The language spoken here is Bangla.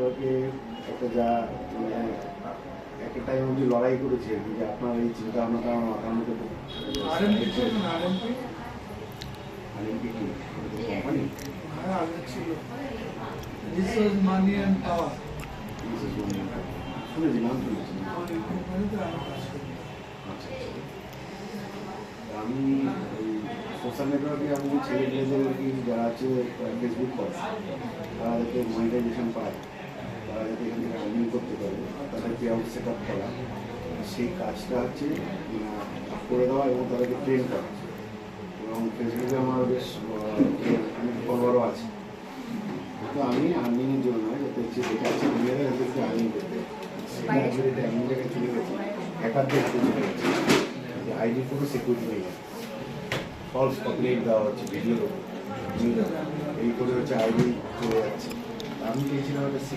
নেটওয়ার্কে একটা যা মানে একটা টাইম অবধি লড়াই করেছে যে আপনার এই চিন্তা ভাবনাটা আমার মাথার মধ্যে আরএমপি ছিল না, আরএমপি আরএমপি কি কোম্পানি হ্যাঁ আগে ছিল। রিসোর্স মানি অ্যান্ড পাওয়ার শুনেছি নাম শুনেছি। ওই কোম্পানিতে আমি কাজ করি। আচ্ছা আমি ওই সোশ্যাল নেটওয়ার্কে আমি ছেলেমেয়েদের আর কি যারা আছে ফেসবুক করে তারা যাতে মনিটাইজেশন পায়, তারা যাতে এখান থেকে আর্নিং করতে পারে, তাদের পে আউট সেট আপ করা, সেই কাজটা হচ্ছে করে দেওয়া এবং তাদেরকে ট্রেন করা। এবং ফেসবুকে আমার বেশ অনেক ফলোয়ারও আছে। তো আমি আর্নিংয়ের জন্য যাতে হচ্ছে যেটা আছে মেয়েরা যাতে একটু আর্নিং করতে সেটা এমন জায়গায় চলে গেছে হ্যাকারদের হাতে চলে গেছে যে আইডি পুরো সিকিউরিটি হয়ে গেছে, ফলস কপিরাইট দেওয়া হচ্ছে ভিডিও এই করে হচ্ছে আইডি চলে যাচ্ছে। আমি চেয়েছিলাম একটা